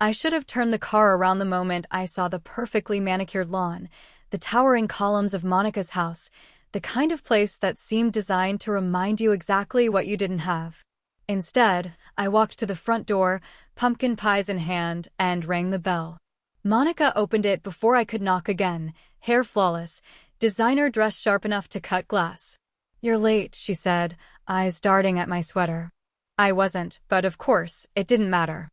I should have turned the car around the moment I saw the perfectly manicured lawn, the towering columns of Monica's house, the kind of place that seemed designed to remind you exactly what you didn't have. Instead, I walked to the front door, pumpkin pies in hand, and rang the bell. Monica opened it before I could knock again, hair flawless, designer dress sharp enough to cut glass. "You're late," she said, eyes darting at my sweater. I wasn't, but of course, it didn't matter.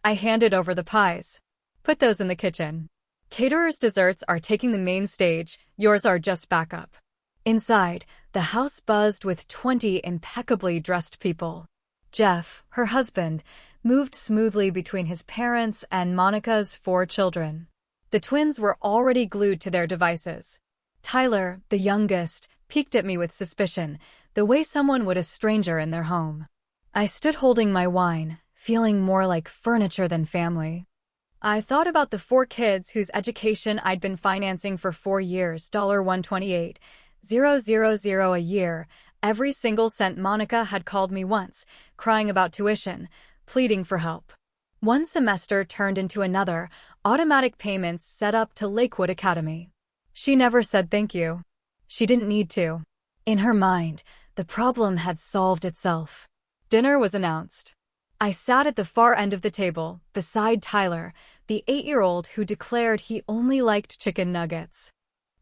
I handed over the pies. "Put those in the kitchen. Caterers' desserts are taking the main stage, yours are just backup." Inside, the house buzzed with 20 impeccably dressed people. Jeff, her husband, moved smoothly between his parents and Monica's 4 children. The twins were already glued to their devices. Tyler, the youngest, peeked at me with suspicion, the way someone would a stranger in their home. I stood holding my wine, feeling more like furniture than family. I thought about the 4 kids whose education I'd been financing for 4 years, $128,000 a year, every single cent. Monica had called me once, crying about tuition, pleading for help. One semester turned into another, automatic payments set up to Lakewood Academy. She never said thank you. She didn't need to. In her mind, the problem had solved itself. Dinner was announced. I sat at the far end of the table, beside Tyler, the 8-year-old who declared he only liked chicken nuggets.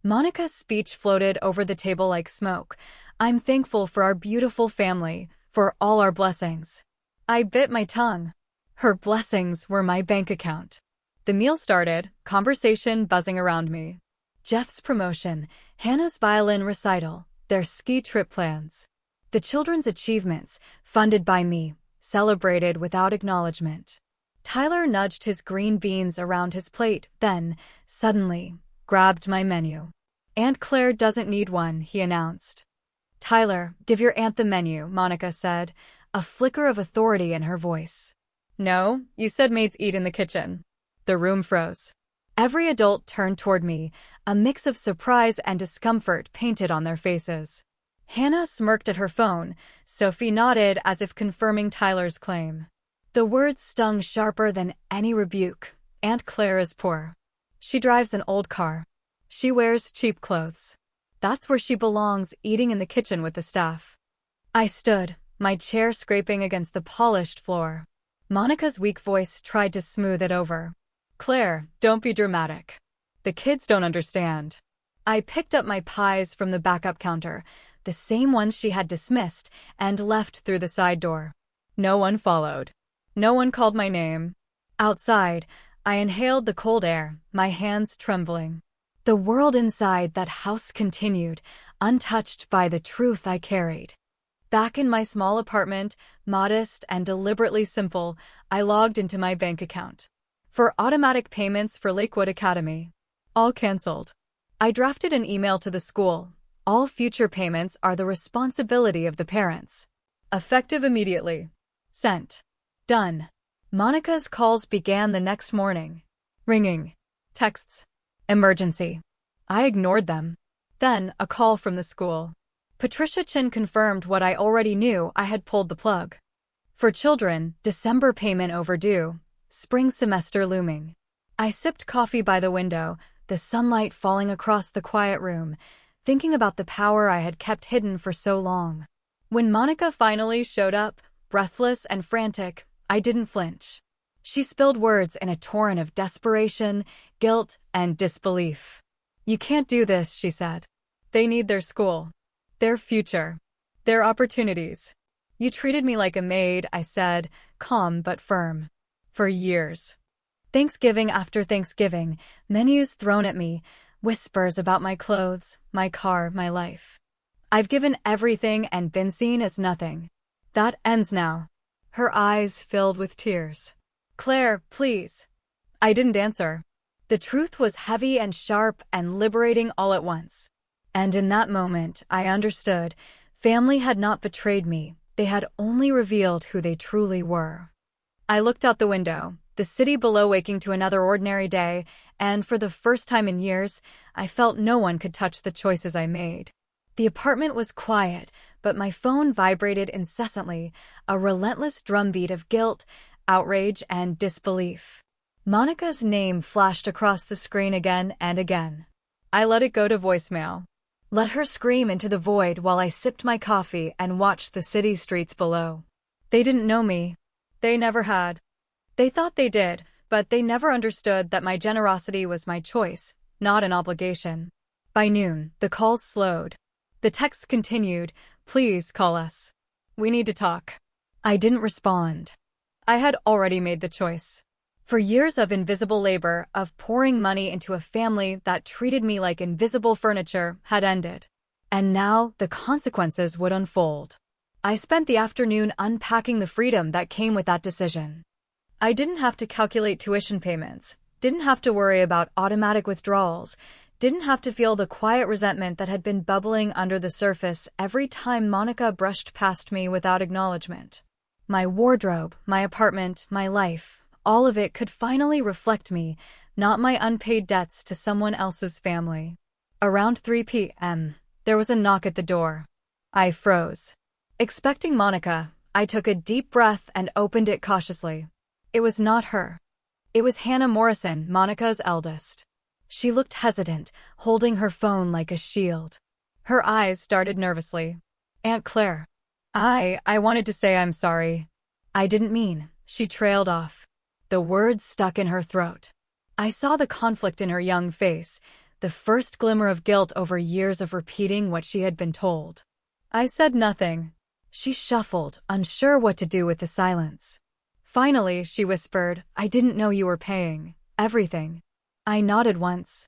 Monica's speech floated over the table like smoke. "I'm thankful for our beautiful family, for all our blessings." I bit my tongue. Her blessings were my bank account. The meal started, conversation buzzing around me. Jeff's promotion, Hannah's violin recital, their ski trip plans. The children's achievements, funded by me, celebrated without acknowledgement. Tyler nudged his green beans around his plate, then, suddenly, grabbed my menu. "Aunt Claire doesn't need one," he announced. "Tyler, give your aunt the menu," Monica said, a flicker of authority in her voice. "No, you said maids eat in the kitchen." The room froze. Every adult turned toward me, a mix of surprise and discomfort painted on their faces. Hannah smirked at her phone. Sophie nodded as if confirming Tyler's claim. The words stung sharper than any rebuke. "Aunt Claire is poor. She drives an old car. She wears cheap clothes. That's where she belongs, eating in the kitchen with the staff." I stood, my chair scraping against the polished floor. Monica's weak voice tried to smooth it over. "Claire, don't be dramatic. The kids don't understand." I picked up my pies from the backup counter, the same ones she had dismissed, and left through the side door. No one followed. No one called my name. Outside, I inhaled the cold air, my hands trembling. The world inside that house continued, untouched by the truth I carried. Back in my small apartment, modest and deliberately simple, I logged into my bank account. For automatic payments for Lakewood Academy. All canceled. I drafted an email to the school. All future payments are the responsibility of the parents. Effective immediately. Sent. Done. Monica's calls began the next morning. Ringing. Texts. Emergency. I ignored them. Then, a call from the school. Patricia Chin confirmed what I already knew. I had pulled the plug. For children, December payment overdue. Spring semester looming. I sipped coffee by the window, the sunlight falling across the quiet room, thinking about the power I had kept hidden for so long. When Monica finally showed up, breathless and frantic, I didn't flinch. She spilled words in a torrent of desperation, guilt, and disbelief. "You can't do this," she said. "They need their school. Their future. Their opportunities." "You treated me like a maid," I said, calm but firm. "For years." Thanksgiving after Thanksgiving, menus thrown at me, whispers about my clothes, my car, my life. I've given everything and been seen as nothing. That ends now. Her eyes filled with tears. "Claire, please." I didn't answer. The truth was heavy and sharp and liberating all at once. And in that moment, I understood. Family had not betrayed me. They had only revealed who they truly were. I looked out the window, the city below waking to another ordinary day, and for the first time in years, I felt no one could touch the choices I made. The apartment was quiet, but my phone vibrated incessantly, a relentless drumbeat of guilt, outrage, and disbelief. Monica's name flashed across the screen again and again. I let it go to voicemail. Let her scream into the void while I sipped my coffee and watched the city streets below. They didn't know me. They never had. They thought they did, but they never understood that my generosity was my choice, not an obligation. By noon, the calls slowed. The texts continued, "Please call us. We need to talk." I didn't respond. I had already made the choice. For years of invisible labor, of pouring money into a family that treated me like invisible furniture, had ended. And now the consequences would unfold. I spent the afternoon unpacking the freedom that came with that decision. I didn't have to calculate tuition payments, didn't have to worry about automatic withdrawals, didn't have to feel the quiet resentment that had been bubbling under the surface every time Monica brushed past me without acknowledgement. My wardrobe, my apartment, my life, all of it could finally reflect me, not my unpaid debts to someone else's family. Around 3 p.m., there was a knock at the door. I froze. Expecting Monica, I took a deep breath and opened it cautiously. It was not her. It was Hannah Morrison, Monica's eldest. She looked hesitant, holding her phone like a shield. Her eyes started nervously. "Aunt Claire." I wanted to say I'm sorry. "I didn't mean," she trailed off. The words stuck in her throat. I saw the conflict in her young face, the first glimmer of guilt over years of repeating what she had been told. I said nothing. She shuffled, unsure what to do with the silence. Finally, she whispered, "I didn't know you were paying everything." I nodded once.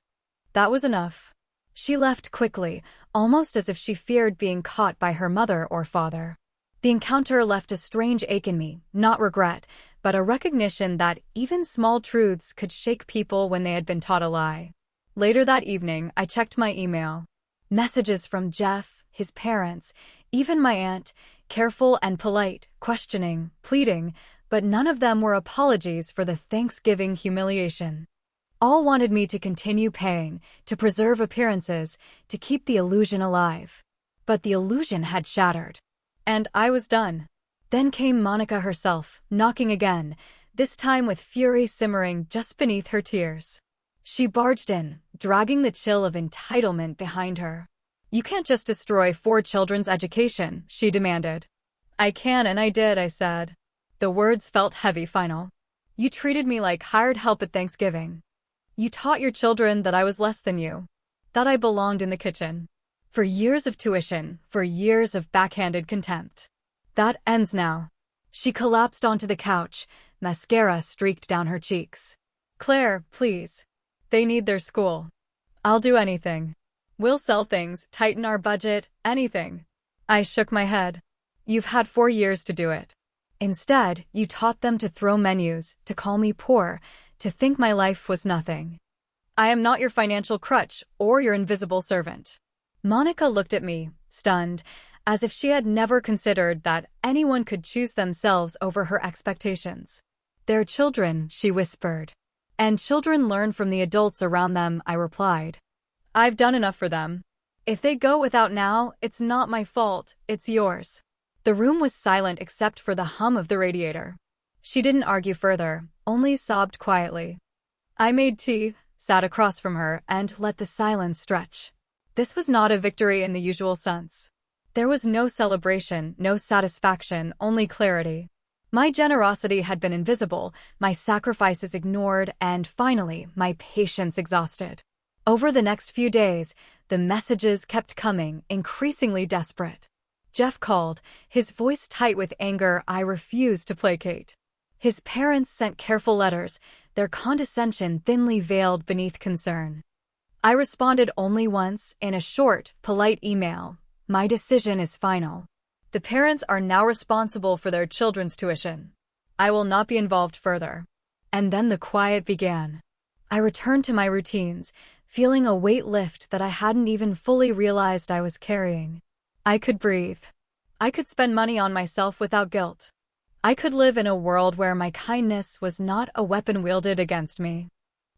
That was enough. She left quickly, almost as if she feared being caught by her mother or father. The encounter left a strange ache in me, not regret, but a recognition that even small truths could shake people when they had been taught a lie. Later that evening, I checked my email. Messages from Jeff, his parents, even my aunt, careful and polite, questioning, pleading, but none of them were apologies for the Thanksgiving humiliation. All wanted me to continue paying, to preserve appearances, to keep the illusion alive. But the illusion had shattered. And I was done. Then came Monica herself, knocking again, this time with fury simmering just beneath her tears. She barged in, dragging the chill of entitlement behind her. "You can't just destroy 4 children's education," she demanded. "I can and I did," I said. The words felt heavy final. "You treated me like hired help at Thanksgiving. You taught your children that I was less than you, that I belonged in the kitchen. For years of tuition, for years of backhanded contempt. That ends now." She collapsed onto the couch, mascara streaked down her cheeks. "Claire, please. They need their school. I'll do anything. We'll sell things, tighten our budget, anything." I shook my head. "You've had 4 years to do it. Instead, you taught them to throw menus, to call me poor, to think my life was nothing. I am not your financial crutch or your invisible servant." Monica looked at me, stunned, as if she had never considered that anyone could choose themselves over her expectations. "They're children," she whispered. "And children learn from the adults around them," I replied. "I've done enough for them. If they go without now, it's not my fault, it's yours." The room was silent except for the hum of the radiator. She didn't argue further, only sobbed quietly. I made tea, sat across from her, and let the silence stretch. This was not a victory in the usual sense. There was no celebration, no satisfaction, only clarity. My generosity had been invisible, my sacrifices ignored, and finally, my patience exhausted. Over the next few days, the messages kept coming, increasingly desperate. Jeff called, his voice tight with anger I refused to placate. His parents sent careful letters, their condescension thinly veiled beneath concern. I responded only once, in a short, polite email. "My decision is final. The parents are now responsible for their children's tuition. I will not be involved further." And then the quiet began. I returned to my routines, feeling a weight lift that I hadn't even fully realized I was carrying. I could breathe. I could spend money on myself without guilt. I could live in a world where my kindness was not a weapon wielded against me.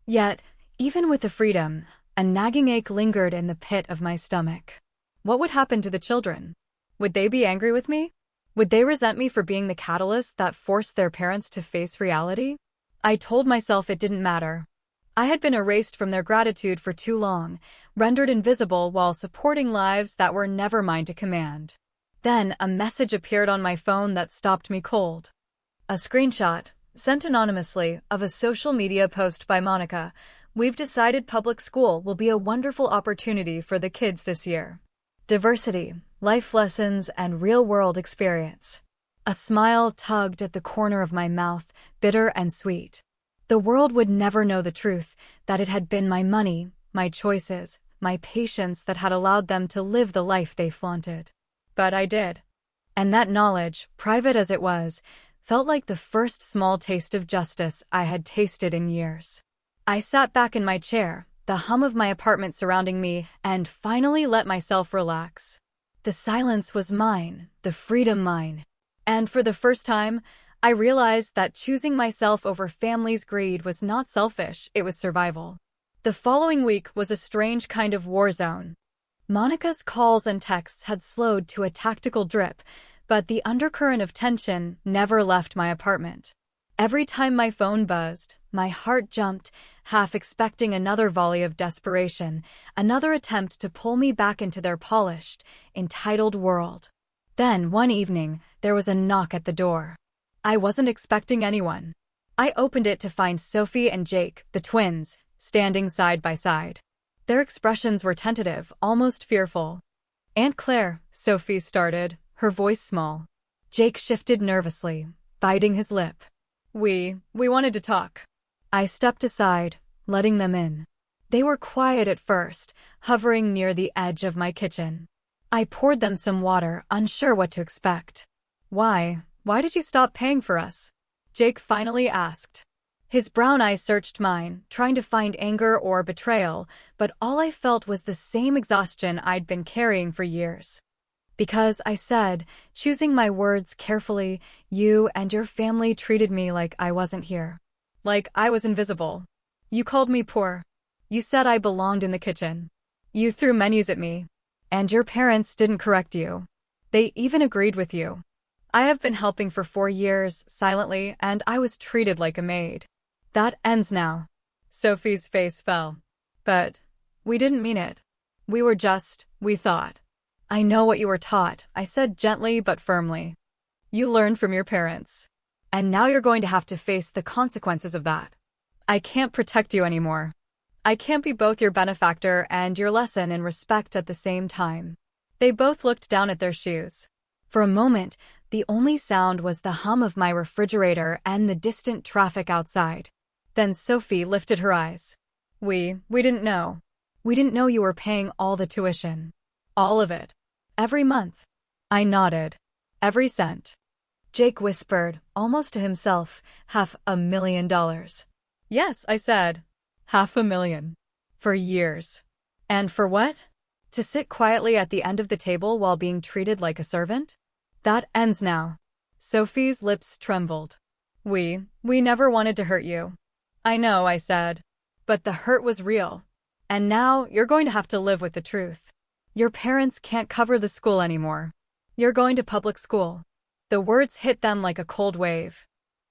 Yet, even with the freedom, a nagging ache lingered in the pit of my stomach. What would happen to the children? Would they be angry with me? Would they resent me for being the catalyst that forced their parents to face reality? I told myself it didn't matter. I had been erased from their gratitude for too long, rendered invisible while supporting lives that were never mine to command. Then a message appeared on my phone that stopped me cold. A screenshot, sent anonymously, of a social media post by Monica. "We've decided public school will be a wonderful opportunity for the kids this year. Diversity, life lessons, and real-world experience." A smile tugged at the corner of my mouth, bitter and sweet. The world would never know the truth, that it had been my money, my choices, my patience that had allowed them to live the life they flaunted. But I did. And that knowledge, private as it was, felt like the first small taste of justice I had tasted in years. I sat back in my chair, the hum of my apartment surrounding me, and finally let myself relax. The silence was mine, the freedom mine. And for the first time, I realized that choosing myself over family's greed was not selfish, it was survival. The following week was a strange kind of war zone. Monica's calls and texts had slowed to a tactical drip, but the undercurrent of tension never left my apartment. Every time my phone buzzed, my heart jumped, half expecting another volley of desperation, another attempt to pull me back into their polished, entitled world. Then, one evening, there was a knock at the door. I wasn't expecting anyone. I opened it to find Sophie and Jake, the twins, standing side by side. Their expressions were tentative, almost fearful. "Aunt Claire," Sophie started, her voice small. Jake shifted nervously, biting his lip. We wanted to talk." I stepped aside, letting them in. They were quiet at first, hovering near the edge of my kitchen. I poured them some water, unsure what to expect. Why did you stop paying for us?" Jake finally asked. His brown eyes searched mine, trying to find anger or betrayal, but all I felt was the same exhaustion I'd been carrying for years. "Because," I said, choosing my words carefully, "you and your family treated me like I wasn't here. Like I was invisible. You called me poor. You said I belonged in the kitchen. You threw menus at me. And your parents didn't correct you. They even agreed with you. I have been helping for 4 years, silently, and I was treated like a maid. That ends now." Sophie's face fell. "But we didn't mean it. We thought." "I know what you were taught," I said gently but firmly. "You learned from your parents. And now you're going to have to face the consequences of that. I can't protect you anymore. I can't be both your benefactor and your lesson in respect at the same time." They both looked down at their shoes. For a moment, the only sound was the hum of my refrigerator and the distant traffic outside. Then Sophie lifted her eyes. We didn't know. We didn't know you were paying all the tuition. All of it. Every month." I nodded. "Every cent." Jake whispered, almost to himself, $500,000. "Yes," I said. $500,000. For years. And for what? To sit quietly at the end of the table while being treated like a servant? That ends now." Sophie's lips trembled. We never wanted to hurt you." "I know," I said. "But the hurt was real. And now you're going to have to live with the truth. Your parents can't cover the school anymore. You're going to public school." The words hit them like a cold wave.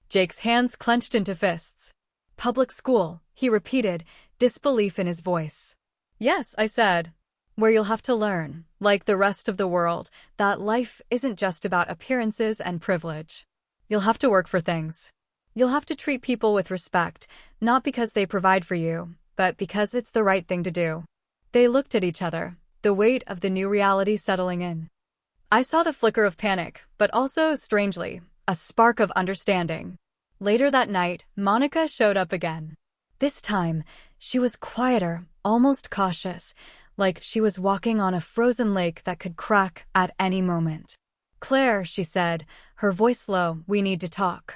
Jake's hands clenched into fists. "Public school," he repeated, disbelief in his voice. "Yes," I said. "Where you'll have to learn, like the rest of the world, that life isn't just about appearances and privilege. You'll have to work for things. You'll have to treat people with respect, not because they provide for you, but because it's the right thing to do." They looked at each other, the weight of the new reality settling in. I saw the flicker of panic, but also, strangely, a spark of understanding. Later that night, Monica showed up again. This time, she was quieter, almost cautious, like she was walking on a frozen lake that could crack at any moment. "Claire," she said, her voice low, "we need to talk."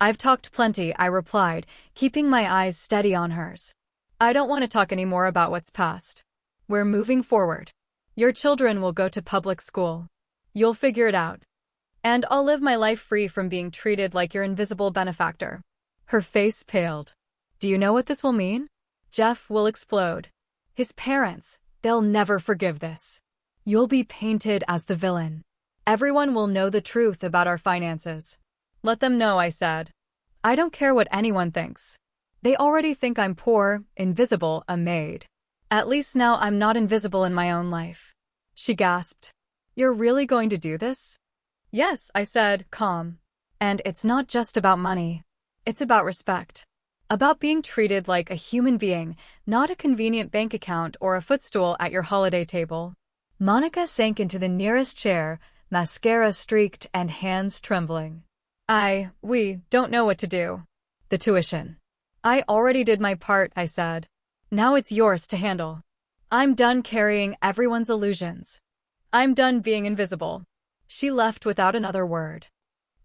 "I've talked plenty," I replied, keeping my eyes steady on hers. "I don't want to talk anymore about what's past. We're moving forward. Your children will go to public school. You'll figure it out. And I'll live my life free from being treated like your invisible benefactor." Her face paled. "Do you know what this will mean? Jeff will explode. His parents, they'll never forgive this. You'll be painted as the villain. Everyone will know the truth about our finances." "Let them know," I said. I don't care what anyone thinks. They already think I'm poor, invisible, a maid. At least now I'm not invisible in my own life. She gasped. You're really going to do this? Yes, I said, calm. And it's not just about money. It's about respect. About being treated like a human being, not a convenient bank account or a footstool at your holiday table. Monica sank into the nearest chair, mascara streaked and hands trembling. We don't know what to do. The tuition. I already did my part, I said. Now it's yours to handle. I'm done carrying everyone's illusions. I'm done being invisible. She left without another word.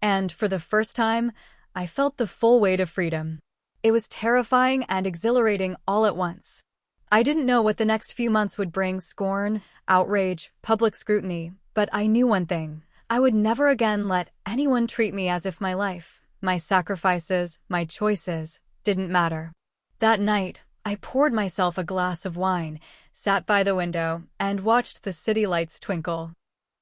And for the first time, I felt the full weight of freedom. It was terrifying and exhilarating all at once. I didn't know what the next few months would bring: scorn, outrage, public scrutiny, but I knew one thing. I would never again let anyone treat me as if my life, my sacrifices, my choices, didn't matter. That night, I poured myself a glass of wine, sat by the window, and watched the city lights twinkle.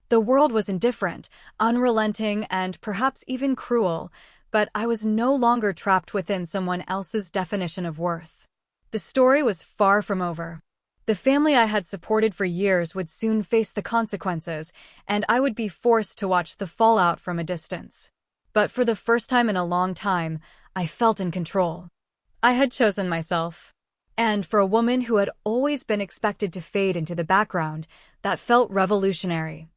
The world was indifferent, unrelenting, and perhaps even cruel, but I was no longer trapped within someone else's definition of worth. The story was far from over. The family I had supported for years would soon face the consequences, and I would be forced to watch the fallout from a distance. But for the first time in a long time, I felt in control. I had chosen myself. And for a woman who had always been expected to fade into the background, that felt revolutionary.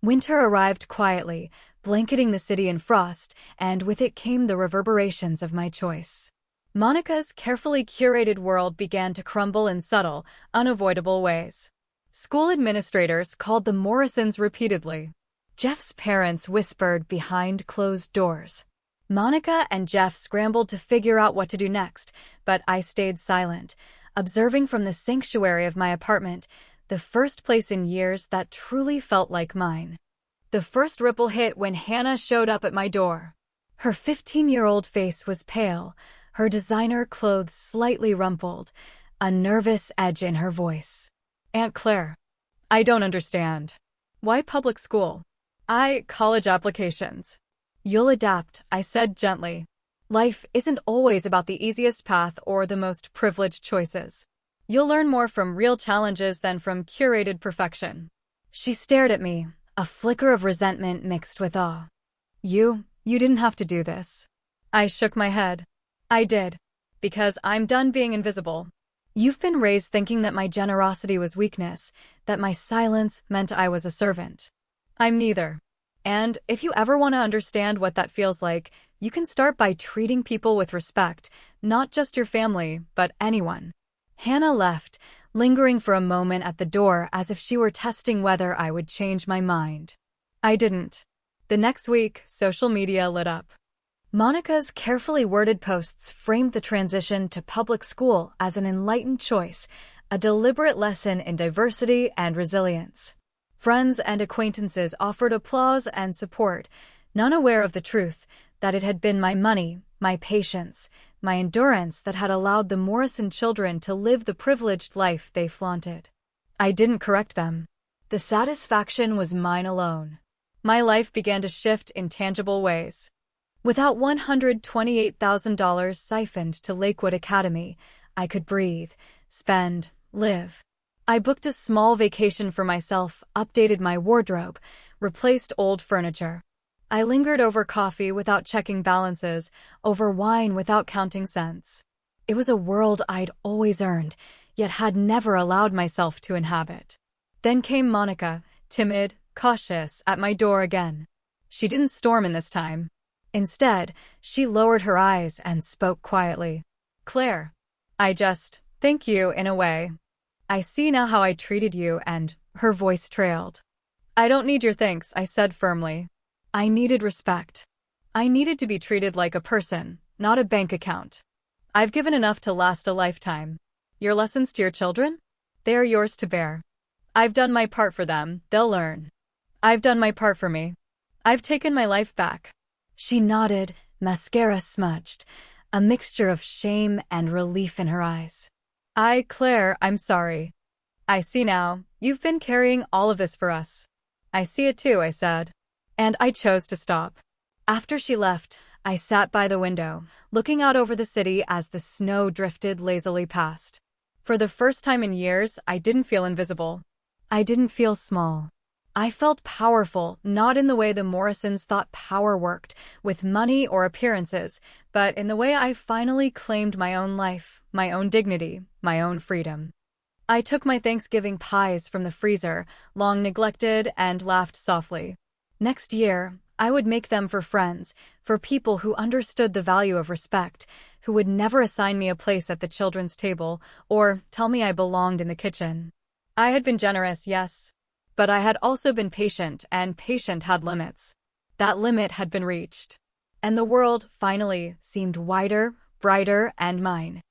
Winter arrived quietly, blanketing the city in frost, and with it came the reverberations of my choice. Monica's carefully curated world began to crumble in subtle, unavoidable ways. School administrators called the Morrisons repeatedly. Jeff's parents whispered behind closed doors. Monica and Jeff scrambled to figure out what to do next, but I stayed silent, observing from the sanctuary of my apartment, the first place in years that truly felt like mine. The first ripple hit when Hannah showed up at my door. Her 15-year-old face was pale, her designer clothes slightly rumpled, a nervous edge in her voice. Aunt Claire, I don't understand. Why public school? College applications. You'll adapt, I said gently. Life isn't always about the easiest path or the most privileged choices. You'll learn more from real challenges than from curated perfection. She stared at me, a flicker of resentment mixed with awe. You didn't have to do this. I shook my head. I did. Because I'm done being invisible. You've been raised thinking that my generosity was weakness, that my silence meant I was a servant. I'm neither. And if you ever want to understand what that feels like, you can start by treating people with respect, not just your family, but anyone. Hannah left, lingering for a moment at the door as if she were testing whether I would change my mind. I didn't. The next week, social media lit up. Monica's carefully worded posts framed the transition to public school as an enlightened choice, a deliberate lesson in diversity and resilience. Friends and acquaintances offered applause and support, none aware of the truth that it had been my money, my patience, my endurance that had allowed the Morrison children to live the privileged life they flaunted. I didn't correct them. The satisfaction was mine alone. My life began to shift in tangible ways. Without $128,000 siphoned to Lakewood Academy, I could breathe, spend, live. I booked a small vacation for myself, updated my wardrobe, replaced old furniture. I lingered over coffee without checking balances, over wine without counting cents. It was a world I'd always earned, yet had never allowed myself to inhabit. Then came Monica, timid, cautious, at my door again. She didn't storm in this time. Instead, she lowered her eyes and spoke quietly. Claire, thank you in a way. I see now how I treated you, and her voice trailed. I don't need your thanks, I said firmly. I needed respect. I needed to be treated like a person, not a bank account. I've given enough to last a lifetime. Your lessons to your children? They are yours to bear. I've done my part for them, they'll learn. I've done my part for me. I've taken my life back. She nodded, mascara smudged, a mixture of shame and relief in her eyes. Claire, I'm sorry. I see now, you've been carrying all of this for us. I see it too, I said. And I chose to stop. After she left, I sat by the window, looking out over the city as the snow drifted lazily past. For the first time in years, I didn't feel invisible. I didn't feel small. I felt powerful, not in the way the Morrisons thought power worked, with money or appearances, but in the way I finally claimed my own life, my own dignity, my own freedom. I took my Thanksgiving pies from the freezer, long neglected, and laughed softly. Next year, I would make them for friends, for people who understood the value of respect, who would never assign me a place at the children's table or tell me I belonged in the kitchen. I had been generous, yes, but I had also been patient, and patient had limits. That limit had been reached. And the world, finally, seemed wider, brighter, and mine.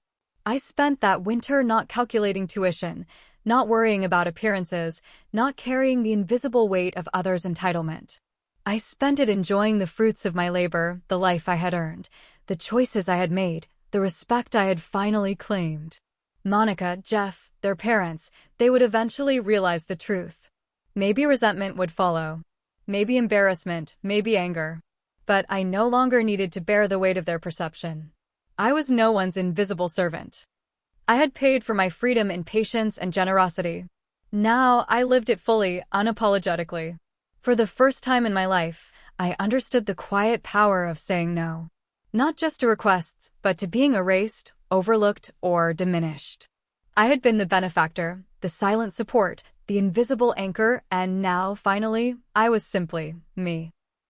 I spent that winter not calculating tuition, not worrying about appearances, not carrying the invisible weight of others' entitlement. I spent it enjoying the fruits of my labor, the life I had earned, the choices I had made, the respect I had finally claimed. Monica, Jeff, their parents, they would eventually realize the truth. Maybe resentment would follow. Maybe embarrassment, maybe anger. But I no longer needed to bear the weight of their perception. I was no one's invisible servant. I had paid for my freedom in patience and generosity. Now I lived it fully, unapologetically. For the first time in my life, I understood the quiet power of saying no. Not just to requests, but to being erased, overlooked, or diminished. I had been the benefactor, the silent support, the invisible anchor, and now, finally, I was simply me.